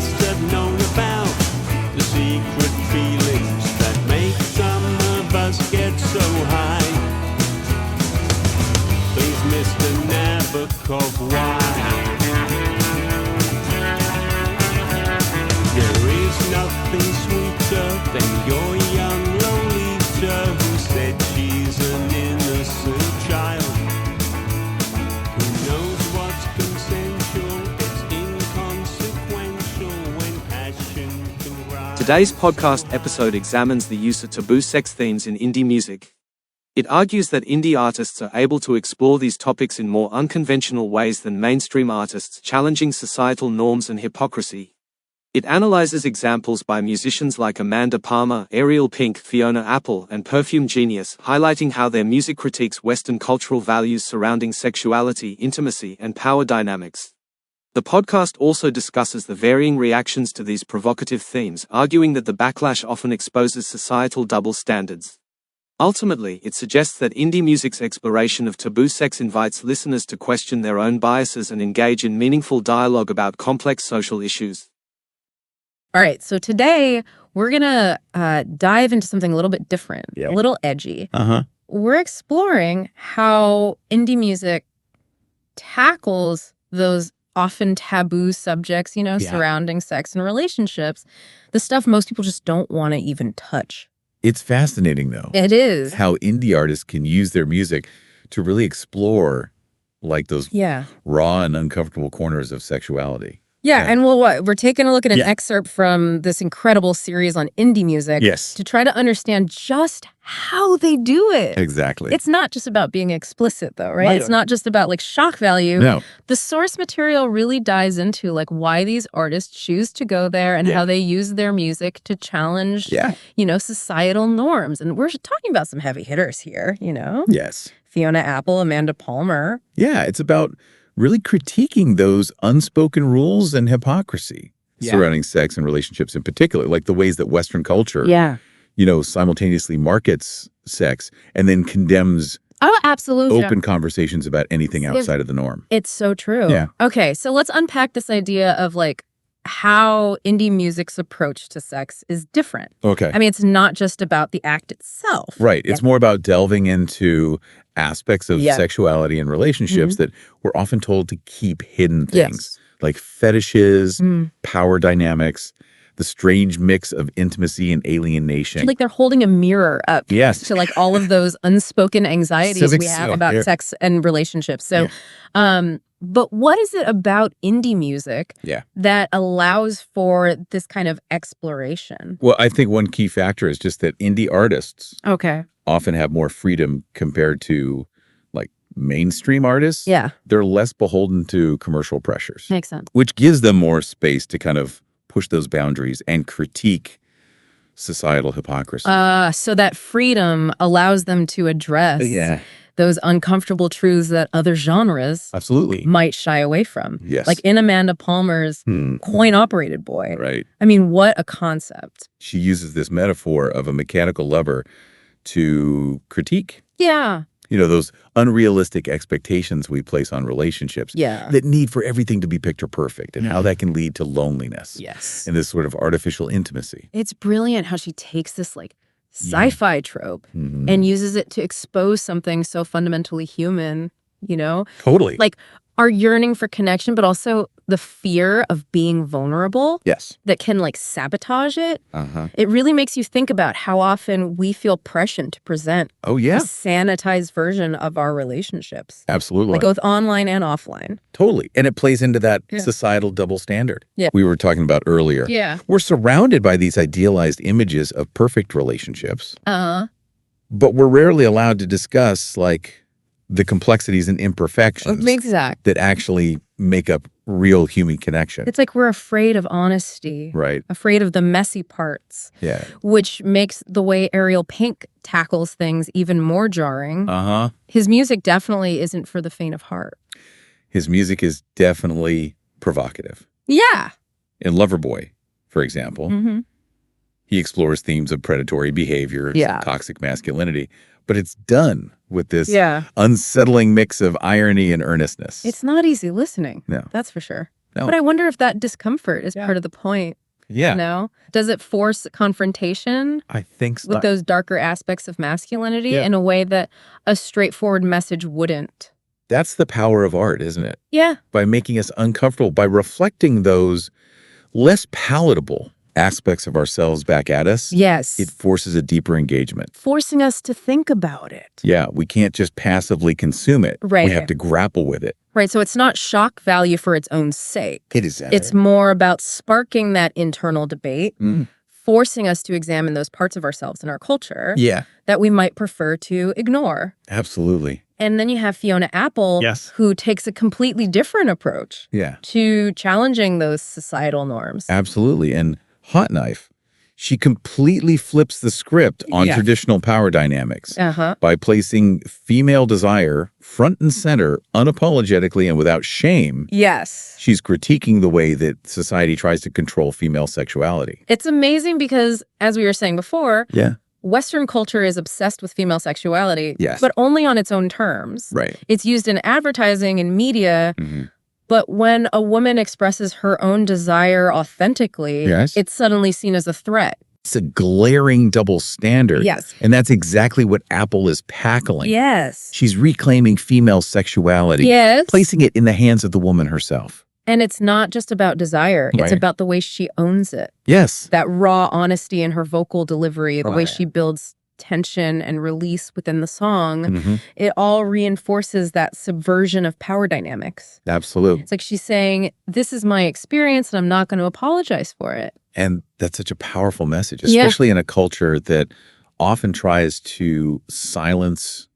must have known about the secret feelings that make some of us get so high. Please, Mr. Nabokov, why? There is nothing sweeter than your young Lolita who said she's an innocent child who knows what's consensual. It's inconsequential when passion can rise. Today's podcast episode examines the use of taboo sex themes in indie music. It argues that indie artists are able to explore these topics in more unconventional ways than mainstream artists, challenging societal norms and hypocrisy. It analyzes examples by musicians like Amanda Palmer, Ariel Pink, Fiona Apple, and Perfume Genius, highlighting how their music critiques Western cultural values surrounding sexuality, intimacy, and power dynamics. The podcast also discusses the varying reactions to these provocative themes, arguing that the backlash often exposes societal double standards. Ultimately, it suggests that indie music's exploration of taboo sex invites listeners to question their own biases and engage in meaningful dialogue about complex social issues. All right, so today we're going to dive into something a little bit different, a little edgy. We're exploring how indie music tackles those often taboo subjects, surrounding sex and relationships, the stuff most people just don't want to even touch. It's fascinating, though. It is. How indie artists can use their music to really explore like those raw and uncomfortable corners of sexuality. Yeah, and we're taking a look at an excerpt from this incredible series on indie music to try to understand just how they do it. Exactly. It's not just about being explicit, though, right? It's not just about like shock value. No. The source material really dives into like why these artists choose to go there and how they use their music to challenge, societal norms. And we're talking about some heavy hitters here, Yes. Fiona Apple, Amanda Palmer. Yeah, it's about really critiquing those unspoken rules and hypocrisy surrounding sex and relationships in particular, like the ways that Western culture, simultaneously markets sex and then condemns open conversations about anything outside of the norm. It's so true. Yeah. Okay, so let's unpack this idea of like how indie music's approach to sex is different. Okay. I mean, it's not just about the act itself. Right. It's more about delving into aspects of sexuality and relationships that we're often told to keep hidden things, like fetishes, power dynamics, the strange mix of intimacy and alienation. Like they're holding a mirror up to like all of those unspoken anxieties we have about sex and relationships. So, but what is it about indie music that allows for this kind of exploration? Well, I think one key factor is just that indie artists often have more freedom compared to like mainstream artists. Yeah. They're less beholden to commercial pressures. Makes sense. Which gives them more space to kind of push those boundaries and critique societal hypocrisy. So that freedom allows them to address those uncomfortable truths that other genres might shy away from. Yes. Like in Amanda Palmer's Coin-Operated Boy. Right. I mean, what a concept. She uses this metaphor of a mechanical lover to critique. Yeah. Those unrealistic expectations we place on relationships that need for everything to be picture perfect and how that can lead to loneliness. Yes. And this sort of artificial intimacy. It's brilliant how she takes this like sci-fi trope and uses it to expose something so fundamentally human, Totally. Like our yearning for connection, but also the fear of being vulnerable. Yes. That can like sabotage it. It really makes you think about how often we feel pressured to present a sanitized version of our relationships. Absolutely. Like both online and offline. Totally. And it plays into that societal double standard we were talking about earlier. Yeah. We're surrounded by these idealized images of perfect relationships. But we're rarely allowed to discuss like the complexities and imperfections that actually make up real human connection. It's like we're afraid of honesty. Right. Afraid of the messy parts. Yeah. Which makes the way Ariel Pink tackles things even more jarring. His music definitely isn't for the faint of heart. His music is definitely provocative. Yeah. In Loverboy, for example, he explores themes of predatory behavior, toxic masculinity, but it's done with this unsettling mix of irony and earnestness. It's not easy listening. No. That's for sure. No. But I wonder if that discomfort is part of the point. Yeah. You know? Does it force confrontation I think so. with those darker aspects of masculinity in a way that a straightforward message wouldn't? That's the power of art, isn't it? Yeah. By making us uncomfortable, by reflecting those less palatable aspects of ourselves back at us. Yes. It forces a deeper engagement. Forcing us to think about it. Yeah, we can't just passively consume it. Right. We have to grapple with it. Right, so it's not shock value for its own sake. It is. It's more about sparking that internal debate, forcing us to examine those parts of ourselves and our culture that we might prefer to ignore. Absolutely. And then you have Fiona Apple, who takes a completely different approach to challenging those societal norms. Absolutely. And Hot Knife, she completely flips the script on traditional power dynamics by placing female desire front and center, unapologetically and without shame. Yes. She's critiquing the way that society tries to control female sexuality. It's amazing because, as we were saying before, Western culture is obsessed with female sexuality, but only on its own terms. Right. It's used in advertising and media, but when a woman expresses her own desire authentically, it's suddenly seen as a threat. It's a glaring double standard. Yes. And that's exactly what Apple is tackling. Yes. She's reclaiming female sexuality, placing it in the hands of the woman herself. And it's not just about desire. It's about the way she owns it. Yes. That raw honesty in her vocal delivery, the way she builds tension and release within the song, it all reinforces that subversion of power dynamics. Absolutely. It's like she's saying, this is my experience and I'm not going to apologize for it. And that's such a powerful message, especially in a culture that often tries to silence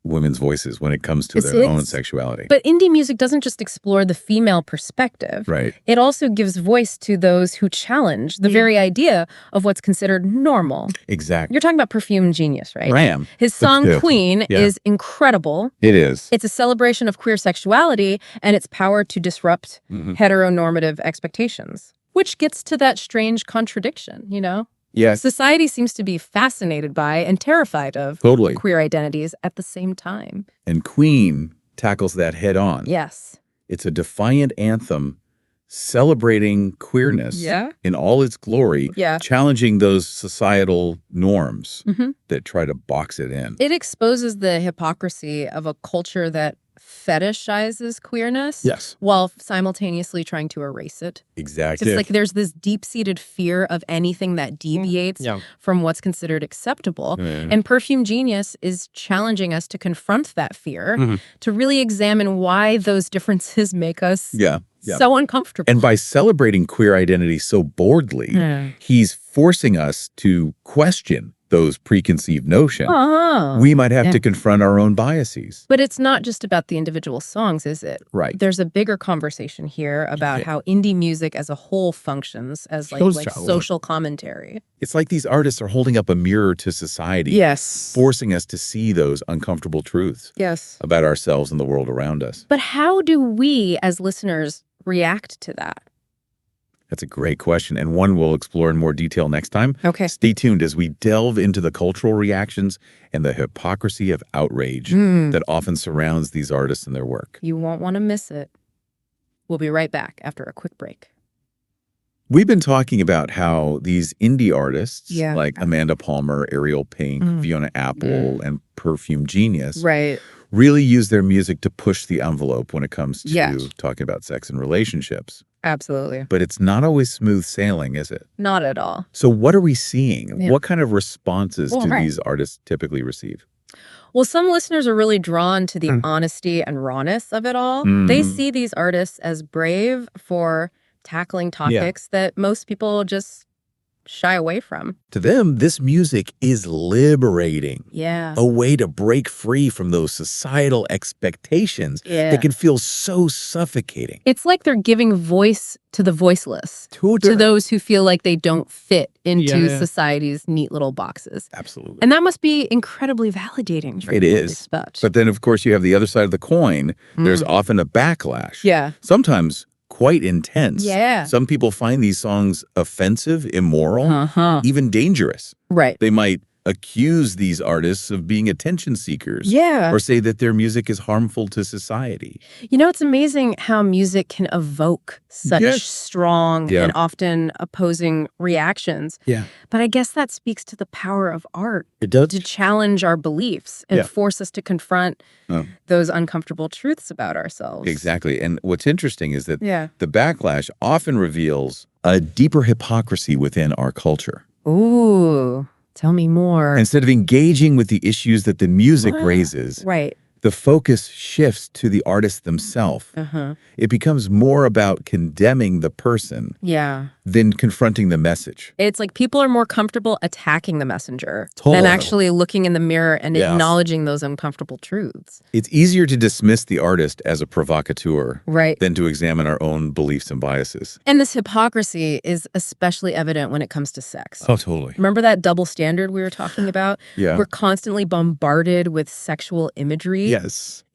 women's voices when it comes to their own sexuality. But indie music doesn't just explore the female perspective. Right. It also gives voice to those who challenge the very idea of what's considered normal. Exactly. You're talking about Perfume Genius, right? Ram. His song Queen is incredible. It is. It's a celebration of queer sexuality and its power to disrupt heteronormative expectations, which gets to that strange contradiction, you know? Yes. Society seems to be fascinated by and terrified of queer identities at the same time. And Queen tackles that head on. Yes. It's a defiant anthem celebrating queerness in all its glory, challenging those societal norms that try to box it in. It exposes the hypocrisy of a culture that fetishizes queerness while simultaneously trying to erase it. Exactly. It's like there's this deep-seated fear of anything that deviates from what's considered acceptable. And Perfume Genius is challenging us to confront that fear, to really examine why those differences make us so uncomfortable. And by celebrating queer identity so boldly, he's forcing us to question those preconceived notions. We might have to confront our own biases. But it's not just about the individual songs, is it? Right. There's a bigger conversation here about how indie music as a whole functions as like social commentary. It's like these artists are holding up a mirror to society. Yes. Forcing us to see those uncomfortable truths about ourselves and the world around us. But how do we as listeners react to that? That's a great question, and one we'll explore in more detail next time. Okay. Stay tuned as we delve into the cultural reactions and the hypocrisy of outrage that often surrounds these artists and their work. You won't want to miss it. We'll be right back after a quick break. We've been talking about how these indie artists like Amanda Palmer, Ariel Pink, Fiona Apple, and Perfume Genius really use their music to push the envelope when it comes to talking about sex and relationships. Absolutely. But it's not always smooth sailing, is it? Not at all. So what are we seeing? What kind of responses do these artists typically receive? Well, some listeners are really drawn to the honesty and rawness of it all. They see these artists as brave for tackling topics that most people just shy away from. To them, this music is liberating. Yeah. A way to break free from those societal expectations that can feel so suffocating. It's like they're giving voice to the voiceless, to those who feel like they don't fit into society's neat little boxes. Absolutely. And that must be incredibly validating. It is. But then, of course, you have the other side of the coin. There's often a backlash. Yeah. Sometimes quite intense. Yeah. Some people find these songs offensive, immoral, even dangerous. Right. They might accuse these artists of being attention seekers. Yeah. Or say that their music is harmful to society. You know, it's amazing how music can evoke such strong and often opposing reactions. Yeah. But I guess that speaks to the power of art. It does. To challenge our beliefs and force us to confront those uncomfortable truths about ourselves. Exactly. And what's interesting is that the backlash often reveals a deeper hypocrisy within our culture. Ooh, tell me more. Instead of engaging with the issues that the music raises, the focus shifts to the artists themselves. It becomes more about condemning the person than confronting the message. It's like people are more comfortable attacking the messenger than actually looking in the mirror and acknowledging those uncomfortable truths. It's easier to dismiss the artist as a provocateur than to examine our own beliefs and biases. And this hypocrisy is especially evident when it comes to sex. Oh, totally. Remember that double standard we were talking about? We're constantly bombarded with sexual imagery.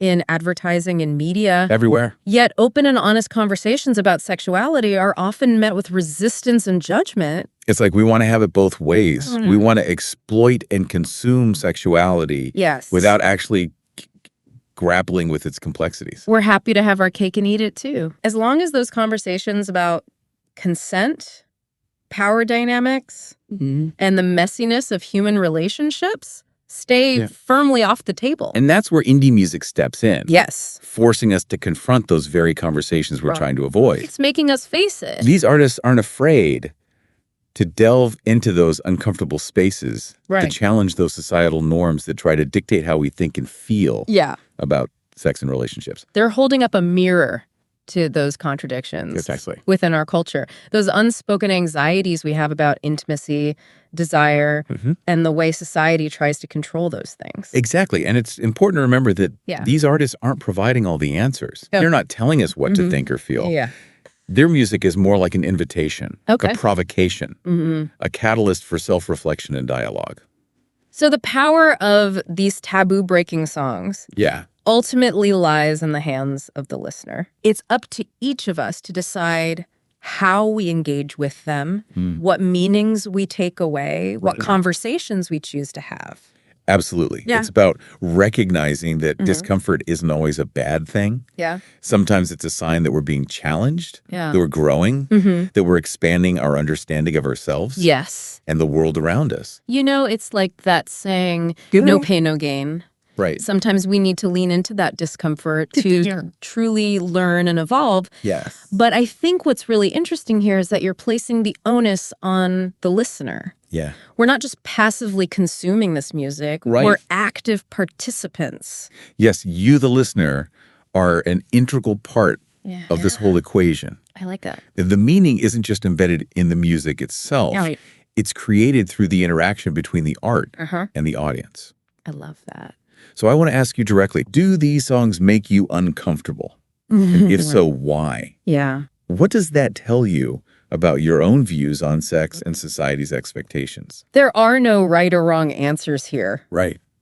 In advertising and media. Everywhere. Yet open and honest conversations about sexuality are often met with resistance and judgment. It's like we want to have it both ways. We want to exploit and consume sexuality without actually grappling with its complexities. We're happy to have our cake and eat it too. As long as those conversations about consent, power dynamics, and the messiness of human relationships stay firmly off the table. And that's where indie music steps in. Yes. Forcing us to confront those very conversations we're trying to avoid. It's making us face it. These artists aren't afraid to delve into those uncomfortable spaces, to challenge those societal norms that try to dictate how we think and feel about sex and relationships. They're holding up a mirror to those contradictions within our culture. Those unspoken anxieties we have about intimacy, desire, and the way society tries to control those things. Exactly. And it's important to remember that these artists aren't providing all the answers. They're not telling us what to think or feel. Their music is more like an invitation, a provocation, a catalyst for self-reflection and dialogue. So the power of these taboo-breaking songs ultimately lies in the hands of the listener. It's up to each of us to decide how we engage with them, what meanings we take away, what conversations we choose to have. Absolutely. It's about recognizing that discomfort isn't always a bad thing. Sometimes it's a sign that we're being challenged, that we're growing, that we're expanding our understanding of ourselves and the world around us. You know, it's like that saying, no pain, no gain. Right. Sometimes we need to lean into that discomfort to truly learn and evolve. But I think what's really interesting here is that you're placing the onus on the listener. We're not just passively consuming this music. We're active participants. Yes, you, the listener, are an integral part of this whole equation. I like that. The meaning isn't just embedded in the music itself. It's created through the interaction between the art and the audience. I love that. So I want to ask you directly, do these songs make you uncomfortable? And if so, why? What does that tell you about your own views on sex and society's expectations? There are no right or wrong answers here.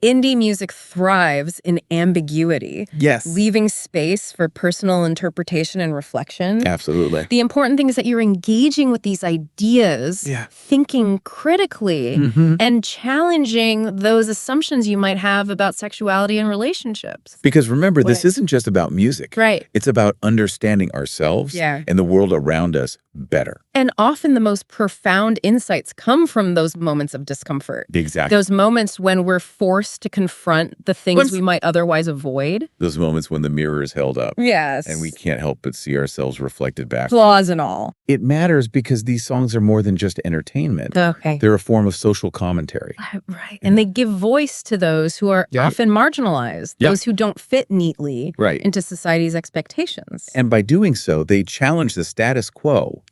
Indie music thrives in ambiguity. Leaving space for personal interpretation and reflection. Absolutely. The important thing is that you're engaging with these ideas, thinking critically, and challenging those assumptions you might have about sexuality and relationships. Because remember, this isn't just about music. It's about understanding ourselves and the world around us better. And often the most profound insights come from those moments of discomfort. Exactly. Those moments when we're forced to confront the things we might otherwise avoid. Those moments when the mirror is held up. Yes. And we can't help but see ourselves reflected back. Flaws and all. It matters because these songs are more than just entertainment. They're a form of social commentary. And they give voice to those who are often marginalized, those who don't fit neatly into society's expectations. And by doing so, they challenge the status quo,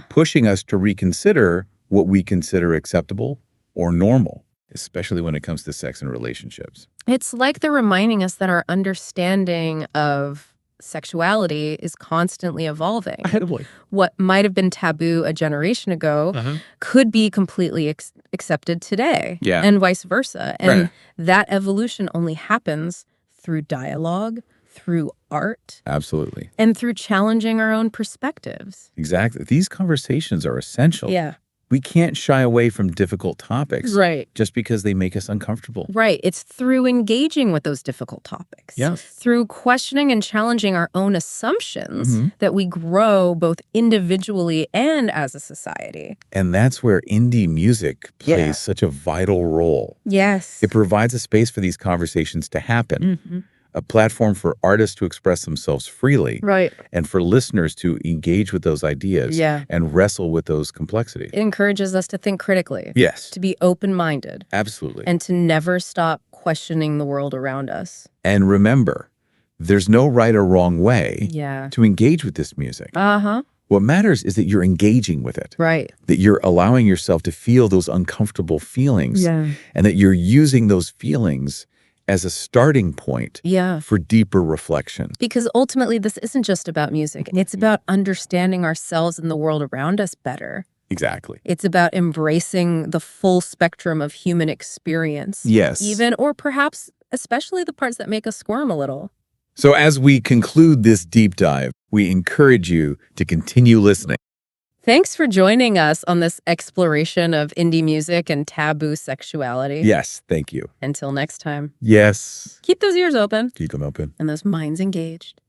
pushing us to reconsider what we consider acceptable or normal, especially when it comes to sex and relationships. It's like they're reminding us that our understanding of sexuality is constantly evolving. What might have been taboo a generation ago could be completely accepted today, and vice versa. And that evolution only happens through dialogue, through art. Absolutely. And through challenging our own perspectives. Exactly. These conversations are essential. we can't shy away from difficult topics Right. just because they make us uncomfortable. Right. It's through engaging with those difficult topics. Yes. Through questioning and challenging our own assumptions that we grow both individually and as a society. And that's where indie music plays such a vital role. Yes. It provides a space for these conversations to happen, a platform for artists to express themselves freely, Right. and for listeners to engage with those ideas and wrestle with those complexities. It encourages us to think critically. Yes. To be open-minded. Absolutely. And to never stop questioning the world around us. And remember, there's no right or wrong way to engage with this music. Uh-huh. What matters is that you're engaging with it. Right. That you're allowing yourself to feel those uncomfortable feelings. And that you're using those feelings as a starting point for deeper reflection. Because ultimately, this isn't just about music. It's about understanding ourselves and the world around us better. Exactly. It's about embracing the full spectrum of human experience. Yes. Even, or perhaps especially the parts that make us squirm a little. So as we conclude this deep dive, we encourage you to continue listening. Thanks for joining us on this exploration of indie music and taboo sexuality. Yes, thank you. Until next time. Yes. Keep those ears open. Keep them open. And those minds engaged.